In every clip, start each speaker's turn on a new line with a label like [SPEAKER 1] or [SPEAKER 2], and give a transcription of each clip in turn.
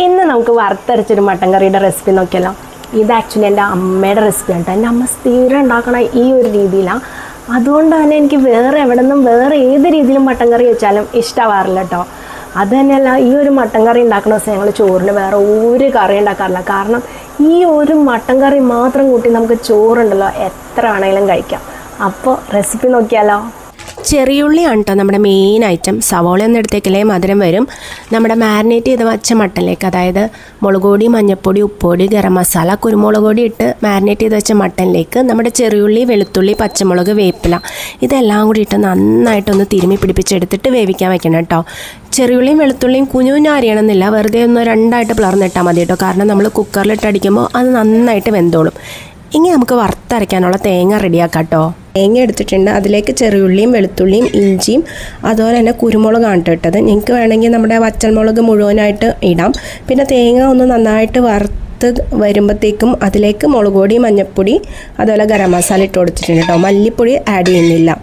[SPEAKER 1] ഇന്ന് നമുക്ക് വറുത്തരച്ചൊരു മട്ടൻ കറിയുടെ റെസിപ്പി നോക്കിയല്ലോ. ഇത് ആക്ച്വലി എൻ്റെ അമ്മയുടെ റെസിപ്പിയാണ് കേട്ടോ. എൻ്റെ അമ്മ സ്ഥിരം ഉണ്ടാക്കണ ഈ ഒരു രീതിയിലാണ്. അതുകൊണ്ട് തന്നെ എനിക്ക് വേറെ എവിടെ നിന്നും വേറെ ഏത് രീതിയിലും മട്ടൻ കറി വെച്ചാലും ഇഷ്ടമാവാറില്ല കേട്ടോ. അത് തന്നെയല്ല, ഈ ഒരു മട്ടൻ കറി ഉണ്ടാക്കുന്ന ദിവസം ഞങ്ങൾ ചോറിന് വേറെ ഒരു കറി ഉണ്ടാക്കാറില്ല. കാരണം ഈ ഒരു മട്ടൻ കറി മാത്രം കൂട്ടി നമുക്ക് ചോറുണ്ടല്ലോ എത്ര വേണമെങ്കിലും കഴിക്കാം. അപ്പോൾ റെസിപ്പി നോക്കിയാലോ.
[SPEAKER 2] ചെറിയുള്ളിയാണ് കേട്ടോ നമ്മുടെ മെയിൻ ഐറ്റം. സവോളയൊന്നും എടുത്തേക്കല്ലേ മധുരം വരും. നമ്മുടെ മാരിനേറ്റ് ചെയ്ത് വച്ച മട്ടനിലേക്ക്, അതായത് മുളക് പൊടി, മഞ്ഞൾപ്പൊടി, ഉപ്പൊടി, ഗരം മസാല, കുരുമുളക് പൊടി ഇട്ട് മാരിനേറ്റ് ചെയ്ത് വെച്ച മട്ടനിലേക്ക് നമ്മുടെ ചെറിയുള്ളി, വെളുത്തുള്ളി, പച്ചമുളക്, വേപ്പില ഇതെല്ലാം കൂടി ഇട്ട് നന്നായിട്ടൊന്ന് തിരുമ്മി പിടിപ്പിച്ചെടുത്തിട്ട് വേവിക്കാൻ വെക്കണം കേട്ടോ. ചെറിയുള്ളിയും വെളുത്തുള്ളിയും കുഞ്ഞുകുഞ്ഞ് അരിയണമെന്നില്ല, വെറുതെ ഒന്ന് രണ്ടായിട്ട് പിളർന്നിട്ടാൽ മതി കേട്ടോ. കാരണം നമ്മൾ കുക്കറിലിട്ട് അടിക്കുമ്പോൾ അത് നന്നായിട്ട് വെന്തോളും. ഇനി നമുക്ക് വറുത്തരയ്ക്കാനുള്ള തേങ്ങ റെഡിയാക്കാം കേട്ടോ. തേങ്ങ എടുത്തിട്ടുണ്ട്. അതിലേക്ക് ചെറിയുള്ളിയും വെളുത്തുള്ളിയും ഇഞ്ചിയും അതുപോലെ തന്നെ കുരുമുളകാണ് ഇട്ടത്. നിങ്ങൾക്ക് വേണമെങ്കിൽ നമ്മുടെ വറ്റൽമുളക് മുഴുവനായിട്ട് ഇടാം. പിന്നെ തേങ്ങ ഒന്ന് നന്നായിട്ട് വറുത്ത് വരുമ്പോഴത്തേക്കും അതിലേക്ക് മുളക് പൊടി, മഞ്ഞൾപ്പൊടി, അതുപോലെ ഗരം മസാല ഇട്ട് കൊടുത്തിട്ടുണ്ട് കേട്ടോ. മല്ലിപ്പൊടി ആഡ് ചെയ്യുന്നില്ല.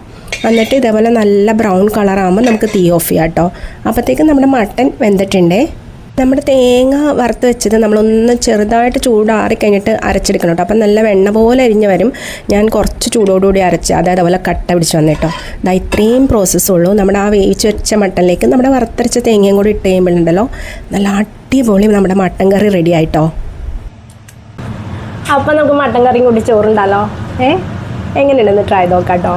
[SPEAKER 2] എന്നിട്ട് ഇതേപോലെ നല്ല ബ്രൗൺ കളറാകുമ്പോൾ നമുക്ക് തീ ഓഫ് ചെയ്യാം കേട്ടോ. അപ്പോഴത്തേക്കും നമ്മുടെ മട്ടൻ വെന്തിട്ടുണ്ടേ. നമ്മുടെ തേങ്ങ വറുത്ത് വെച്ചത് നമ്മളൊന്ന് ചെറുതായിട്ട് ചൂടാറി കഴിഞ്ഞിട്ട് അരച്ചെടുക്കണം കേട്ടോ. അപ്പം നല്ല വെണ്ണ പോലെ അരിഞ്ഞ് വരും. ഞാൻ കുറച്ച് ചൂടോടുകൂടി അരച്ച്, അതായത് അതുപോലെ കട്ട പിടിച്ച് വന്നിട്ടോ. ഇതാ ഇത്രയും പ്രോസസ്സുള്ളൂ. നമ്മുടെ ആ വേവിച്ച് വെച്ച മട്ടനിലേക്ക് നമ്മുടെ വറുത്തരച്ച തേങ്ങയും കൂടി ഇട്ട് കഴിയുമ്പോഴുണ്ടല്ലോ നല്ല അടിപൊളി നമ്മുടെ മട്ടൻ കറി റെഡി ആയിട്ടോ.
[SPEAKER 1] അപ്പം നമുക്ക് മട്ടൻ കറിയും കൂടി ചോറുണ്ടല്ലോ. എങ്ങനെയുണ്ടെന്ന് ട്രൈ നോക്കാം കേട്ടോ.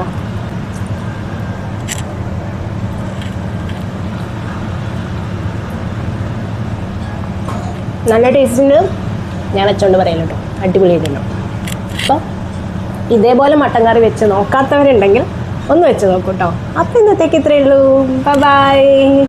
[SPEAKER 1] നല്ല ടേസ്റ്റിന് ഞാൻ വെച്ചോണ്ട് പറയല്ലോ കേട്ടോ. അടിപൊളിയായിട്ടുണ്ടോ. അപ്പോൾ ഇതേപോലെ മട്ടൻ കറി വെച്ച് നോക്കാത്തവരുണ്ടെങ്കിൽ ഒന്ന് വെച്ച് നോക്കൂ കേട്ടോ. അപ്പോൾ ഇന്നത്തേക്ക് ഇത്രയേ ഉള്ളൂ. ബൈ.